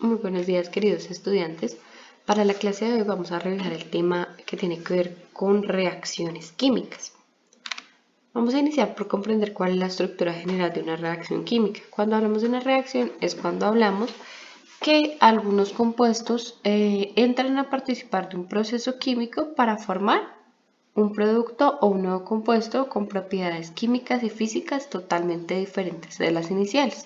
Muy buenos días, queridos estudiantes. Para la clase de hoy vamos a revisar el tema que tiene que ver con reacciones químicas. Vamos a iniciar por comprender cuál es la estructura general de una reacción química. Cuando hablamos de una reacción es cuando hablamos que algunos compuestos entran a participar de un proceso químico para formar un producto o un nuevo compuesto con propiedades químicas y físicas totalmente diferentes de las iniciales.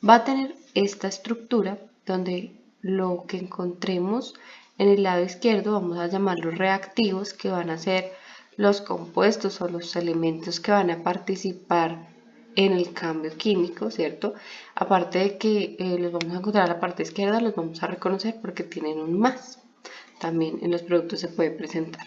Va a tener esta estructura donde lo que encontremos en el lado izquierdo vamos a llamarlos reactivos, que van a ser los compuestos o los elementos que van a participar en el cambio químico, ¿cierto? Aparte de que los vamos a encontrar a la parte izquierda, los vamos a reconocer porque tienen un más. También en los productos se puede presentar.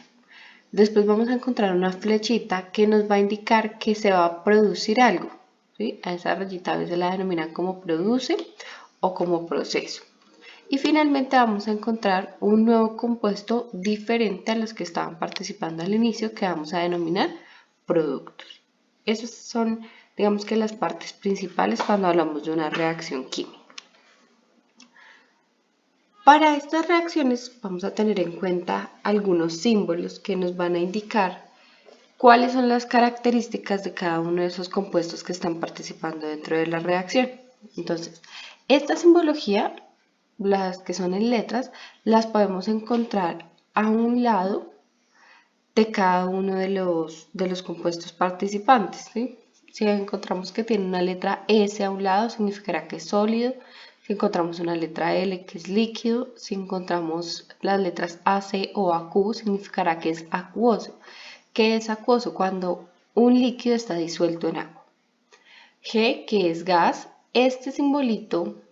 Después vamos a encontrar una flechita que nos va a indicar que se va a producir algo. ¿Sí? A esa rayita a veces la denominan como produce o como proceso. Y finalmente vamos a encontrar un nuevo compuesto diferente a los que estaban participando al inicio, que vamos a denominar productos. Esas son, digamos que las partes principales cuando hablamos de una reacción química. Para estas reacciones vamos a tener en cuenta algunos símbolos que nos van a indicar cuáles son las características de cada uno de esos compuestos que están participando dentro de la reacción. Entonces, esta simbología, las que son en letras, las podemos encontrar a un lado de cada uno de los compuestos participantes, ¿sí? Si encontramos que tiene una letra S a un lado, significará que es sólido. Si encontramos una letra L, que es líquido. Si encontramos las letras AC o AQ, significará que es acuoso. ¿Qué es acuoso? Cuando un líquido está disuelto en agua. G, que es gas. Este simbolito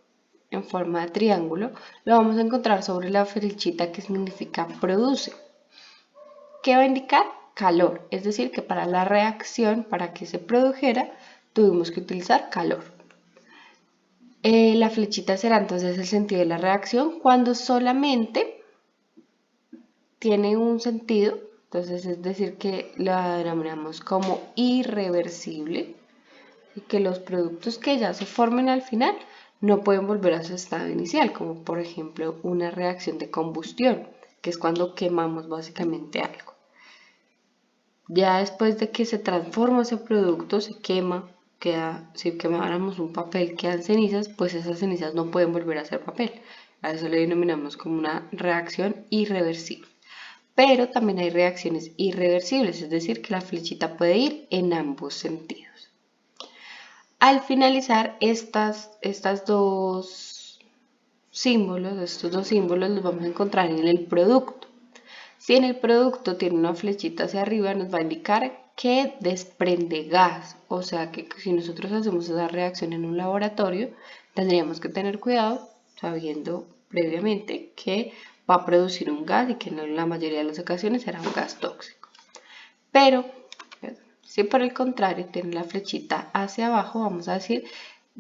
en forma de triángulo lo vamos a encontrar sobre la flechita que significa produce. ¿Qué va a indicar? Calor, es decir, que para la reacción, para que se produjera, tuvimos que utilizar calor. La flechita será entonces el sentido de la reacción cuando solamente tiene un sentido, entonces es decir que la denominamos como irreversible y que los productos que ya se formen al final no pueden volver a su estado inicial, como por ejemplo una reacción de combustión, que es cuando quemamos básicamente algo. Ya después de que se transforma ese producto, se quema, si quemáramos un papel, quedan cenizas, pues esas cenizas no pueden volver a ser papel. A eso le denominamos como una reacción irreversible. Pero también hay reacciones irreversibles, es decir, que la flechita puede ir en ambos sentidos. Al finalizar estos dos símbolos los vamos a encontrar en el producto. Si en el producto tiene una flechita hacia arriba, nos va a indicar que desprende gas. O sea que si nosotros hacemos esa reacción en un laboratorio, tendríamos que tener cuidado sabiendo previamente que va a producir un gas y que en la mayoría de las ocasiones será un gas tóxico. Pero si por el contrario tiene la flechita hacia abajo, vamos a decir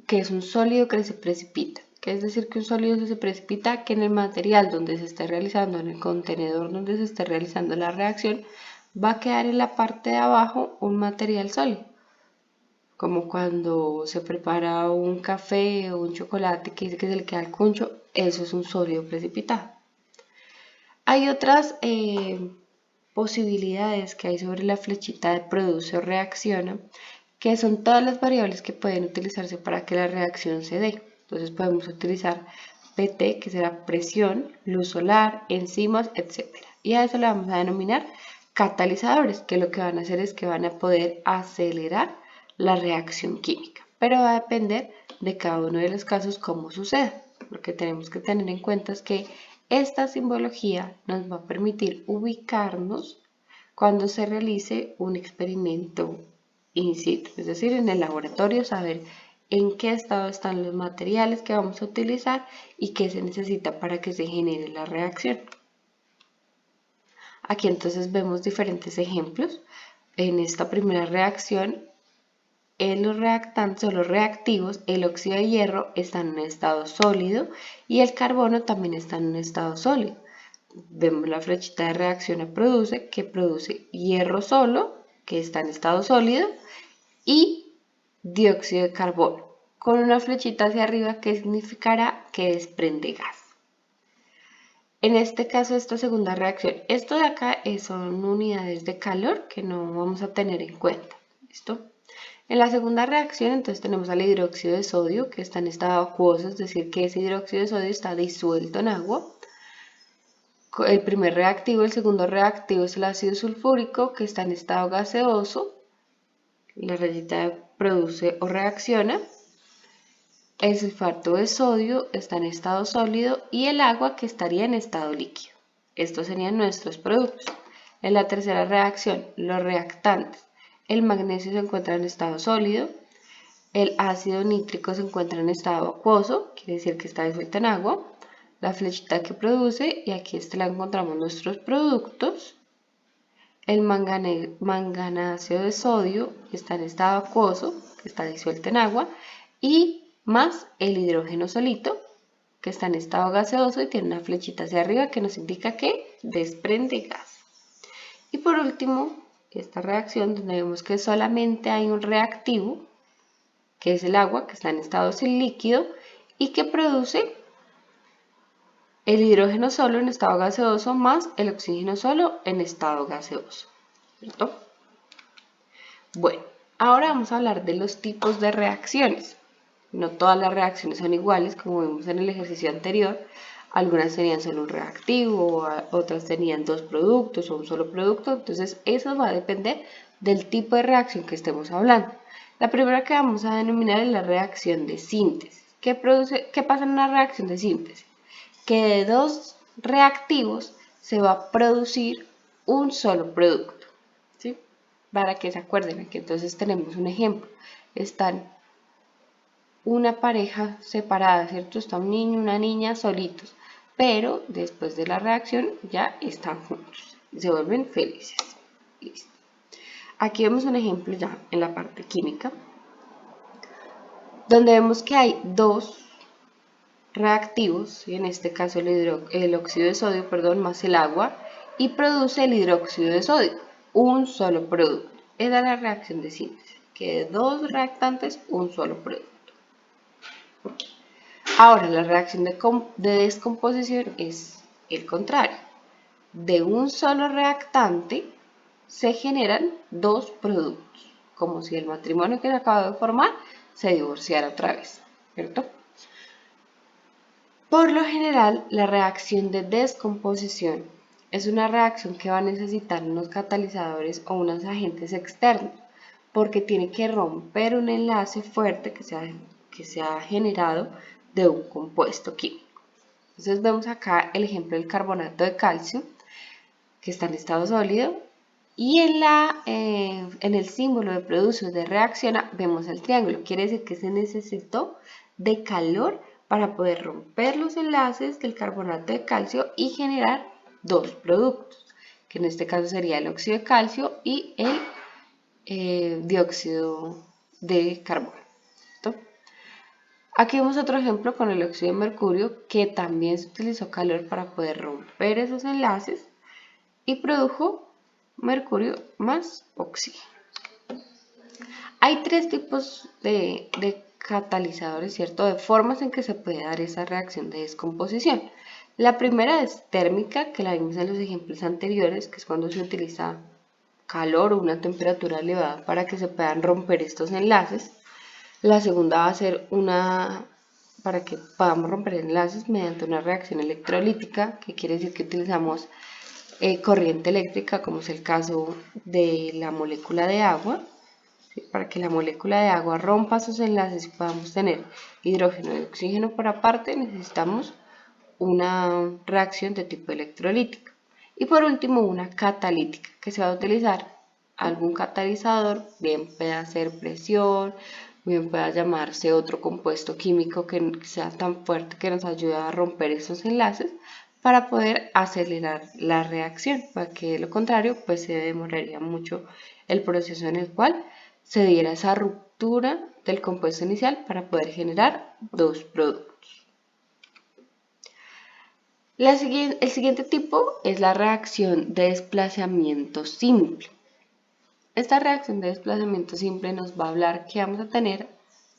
que es un sólido que se precipita. ¿Qué es decir que un sólido se precipita? Que en el material donde se esté realizando, en el contenedor donde se esté realizando la reacción, va a quedar en la parte de abajo un material sólido. Como cuando se prepara un café o un chocolate que dice que se le queda el concho, eso es un sólido precipitado. Hay otras posibilidades que hay sobre la flechita de produce o reacciona, que son todas las variables que pueden utilizarse para que la reacción se dé. Entonces podemos utilizar PT, que será presión, luz solar, enzimas, etc. Y a eso le vamos a denominar catalizadores, que lo que van a hacer es que van a poder acelerar la reacción química. Pero va a depender de cada uno de los casos cómo suceda. Lo que tenemos que tener en cuenta es que esta simbología nos va a permitir ubicarnos cuando se realice un experimento in situ, es decir, en el laboratorio, saber en qué estado están los materiales que vamos a utilizar y qué se necesita para que se genere la reacción. Aquí entonces vemos diferentes ejemplos. En esta primera reacción, en los reactantes o los reactivos, el óxido de hierro está en un estado sólido y el carbono también está en un estado sólido. Vemos la flechita de reacción a produce, que produce hierro solo, que está en estado sólido, y dióxido de carbono con una flechita hacia arriba que significará que desprende gas. En este caso, esta segunda reacción, esto de acá son unidades de calor que no vamos a tener en cuenta. ¿Listo? En la segunda reacción, entonces tenemos al hidróxido de sodio que está en estado acuoso, es decir, que ese hidróxido de sodio está disuelto en agua. El primer reactivo, el segundo reactivo es el ácido sulfúrico que está en estado gaseoso. La rayita produce o reacciona. El sulfato de sodio está en estado sólido y el agua que estaría en estado líquido. Estos serían nuestros productos. En la tercera reacción, los reactantes. El magnesio se encuentra en estado sólido, el ácido nítrico se encuentra en estado acuoso, quiere decir que está disuelto en agua, la flechita que produce, y aquí la encontramos nuestros productos, el manganeso de sodio está en estado acuoso, que está disuelto en agua, y más el hidrógeno solito, que está en estado gaseoso y tiene una flechita hacia arriba que nos indica que desprende gas. Y por último, esta reacción donde vemos que solamente hay un reactivo, que es el agua, que está en estado sin líquido y que produce el hidrógeno solo en estado gaseoso más el oxígeno solo en estado gaseoso. ¿Cierto? Bueno, ahora vamos a hablar de los tipos de reacciones. No todas las reacciones son iguales, como vimos en el ejercicio anterior. Algunas tenían solo un reactivo, otras tenían dos productos o un solo producto. Entonces, eso va a depender del tipo de reacción que estemos hablando. La primera que vamos a denominar es la reacción de síntesis. ¿Qué pasa en una reacción de síntesis? Que de dos reactivos se va a producir un solo producto. ¿Sí? Para que se acuerden, aquí entonces tenemos un ejemplo. Están una pareja separada, ¿cierto? Está un niño y una niña solitos, pero después de la reacción ya están juntos y se vuelven felices. Listo. Aquí vemos un ejemplo ya en la parte química, donde vemos que hay dos reactivos, y en este caso el óxido de sodio, más el agua, y produce el hidróxido de sodio, un solo producto. Esa es la reacción de síntesis, que de dos reactantes, un solo producto. Ahora, la reacción de descomposición es el contrario. De un solo reactante se generan dos productos, como si el matrimonio que se acaba de formar se divorciara otra vez, ¿cierto? Por lo general, la reacción de descomposición es una reacción que va a necesitar unos catalizadores o unos agentes externos, porque tiene que romper un enlace fuerte que se ha generado de un compuesto químico. Entonces vemos acá el ejemplo del carbonato de calcio, que está en estado sólido, y en el símbolo de produce o de reacciona vemos el triángulo. Quiere decir que se necesitó de calor para poder romper los enlaces del carbonato de calcio y generar dos productos, que en este caso sería el óxido de calcio y el dióxido de carbono. ¿Listo? Aquí vemos otro ejemplo con el óxido de mercurio, que también se utilizó calor para poder romper esos enlaces y produjo mercurio más oxígeno. Hay tres tipos de catalizadores, ¿cierto? De formas en que se puede dar esa reacción de descomposición. La primera es térmica, que la vimos en los ejemplos anteriores, que es cuando se utiliza calor o una temperatura elevada para que se puedan romper estos enlaces. La segunda va a ser para que podamos romper enlaces mediante una reacción electrolítica, que quiere decir que utilizamos corriente eléctrica, como es el caso de la molécula de agua. Para que la molécula de agua rompa sus enlaces y podamos tener hidrógeno y oxígeno por aparte, necesitamos una reacción de tipo electrolítica. Y por último, una catalítica, que se va a utilizar algún catalizador, bien pueda ser presión, bien pueda llamarse otro compuesto químico que sea tan fuerte que nos ayude a romper esos enlaces para poder acelerar la reacción, porque de lo contrario pues se demoraría mucho el proceso en el cual se diera esa ruptura del compuesto inicial para poder generar dos productos. El siguiente tipo es la reacción de desplazamiento simple. Esta reacción de desplazamiento simple nos va a hablar que vamos a tener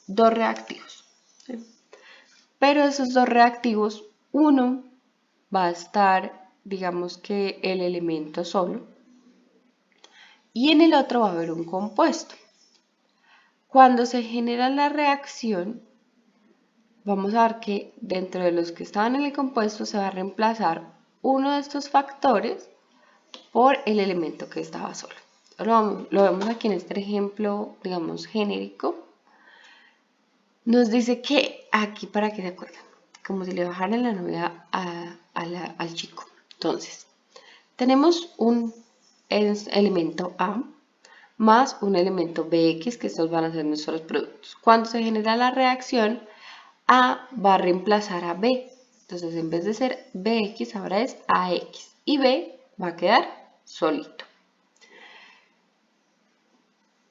dos reactivos, ¿sí? Pero esos dos reactivos, uno va a estar, digamos que el elemento solo, y en el otro va a haber un compuesto. Cuando se genera la reacción, vamos a ver que dentro de los que estaban en el compuesto se va a reemplazar uno de estos factores por el elemento que estaba solo. Lo vemos aquí en este ejemplo, digamos, genérico. Nos dice que aquí, para que se acuerden, como si le bajaran la novia al chico. Entonces, tenemos un elemento A más un elemento Bx, que estos van a ser nuestros productos. Cuando se genera la reacción, A va a reemplazar a B. Entonces, en vez de ser Bx, ahora es AX. Y B va a quedar solito.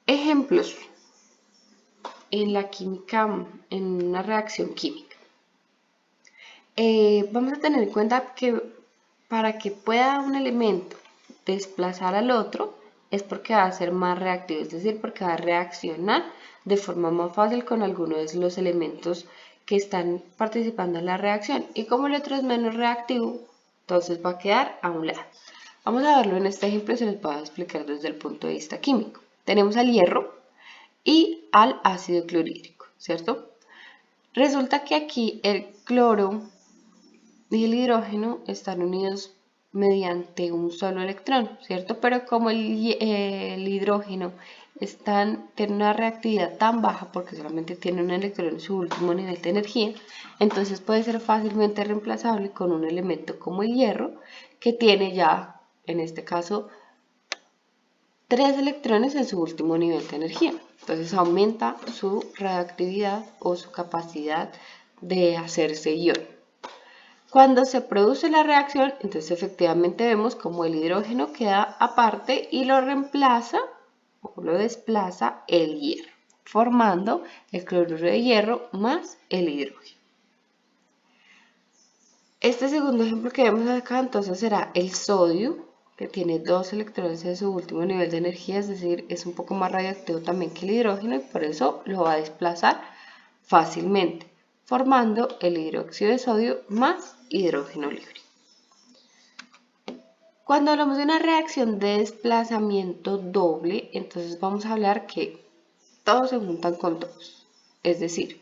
Ejemplos en la química, en una reacción química. Vamos a tener en cuenta que para que pueda un elemento desplazar al otro es porque va a ser más reactivo, es decir, porque va a reaccionar de forma más fácil con alguno de los elementos que están participando en la reacción. Y como el otro es menos reactivo, entonces va a quedar a un lado. Vamos a verlo en este ejemplo y se les voy a explicar desde el punto de vista químico. Tenemos al hierro y al ácido clorhídrico, ¿cierto? Resulta que aquí el cloro y el hidrógeno están unidos mediante un solo electrón, ¿cierto? Pero como el hidrógeno tiene una reactividad tan baja porque solamente tiene un electrón en su último nivel de energía, entonces puede ser fácilmente reemplazable con un elemento como el hierro, que tiene ya, en este caso, 3 electrones en su último nivel de energía. Entonces aumenta su reactividad o su capacidad de hacerse ion. Cuando se produce la reacción, entonces efectivamente vemos como el hidrógeno queda aparte y lo reemplaza o lo desplaza el hierro, formando el cloruro de hierro más el hidrógeno. Este segundo ejemplo que vemos acá entonces será el sodio, que tiene 2 electrones en su último nivel de energía, es decir, es un poco más radioactivo también que el hidrógeno y por eso lo va a desplazar fácilmente, formando el hidróxido de sodio más hidrógeno libre. Cuando hablamos de una reacción de desplazamiento doble, entonces vamos a hablar que todos se juntan con todos. Es decir,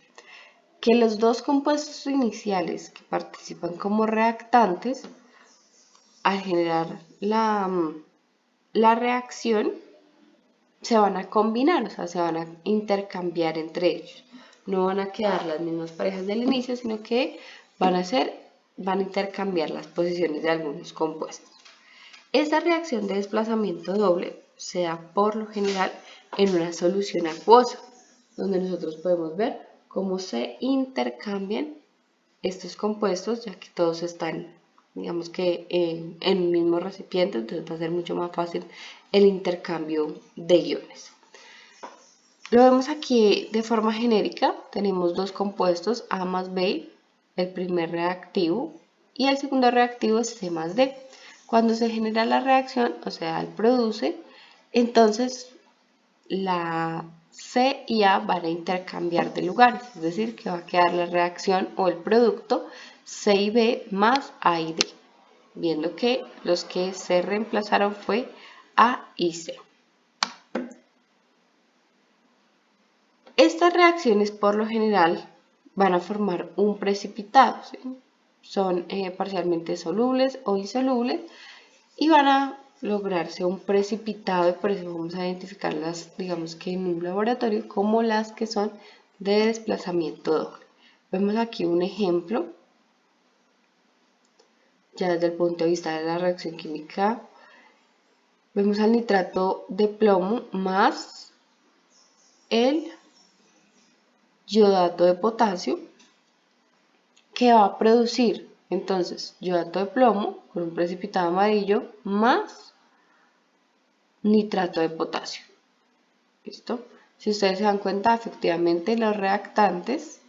que los dos compuestos iniciales que participan como reactantes, al generar la reacción, se van a combinar, o sea, se van a intercambiar entre ellos. No van a quedar las mismas parejas del inicio, sino que van a intercambiar las posiciones de algunos compuestos. Esta reacción de desplazamiento doble se da por lo general en una solución acuosa, donde nosotros podemos ver cómo se intercambian estos compuestos, ya que todos están, digamos que en el mismo recipiente, entonces va a ser mucho más fácil el intercambio de iones. Lo vemos aquí de forma genérica, tenemos dos compuestos A más B, el primer reactivo, y el segundo reactivo es C más D. Cuando se genera la reacción, o sea, el produce, entonces la C y A van a intercambiar de lugares, es decir, que va a quedar la reacción o el producto C y B más A y D, viendo que los que se reemplazaron fue A y C. Estas reacciones por lo general van a formar un precipitado, ¿sí? Son parcialmente solubles o insolubles y van a lograrse un precipitado y por eso vamos a identificarlas, digamos que en un laboratorio, como las que son de desplazamiento doble. Vemos aquí un ejemplo, ya desde el punto de vista de la reacción química. Vemos al nitrato de plomo más el iodato de potasio, que va a producir entonces iodato de plomo con un precipitado amarillo más nitrato de potasio. ¿Listo? Si ustedes se dan cuenta, efectivamente los reactantes,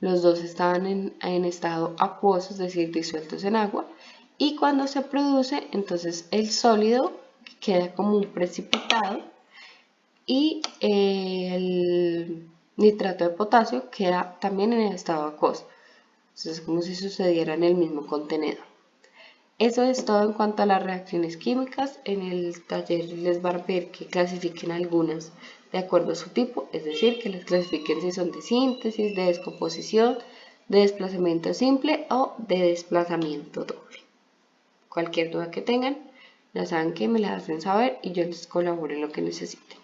los dos estaban en estado acuoso, es decir, disueltos en agua, y cuando se produce, entonces el sólido queda como un precipitado y nitrato de potasio queda también en estado acuoso. Entonces es como si sucediera en el mismo contenedor. Eso es todo en cuanto a las reacciones químicas. En el taller les van a pedir que clasifiquen algunas de acuerdo a su tipo, es decir, que las clasifiquen si son de síntesis, de descomposición, de desplazamiento simple o de desplazamiento doble. Cualquier duda que tengan, ya saben que me la hacen saber y yo les colaboro en lo que necesiten.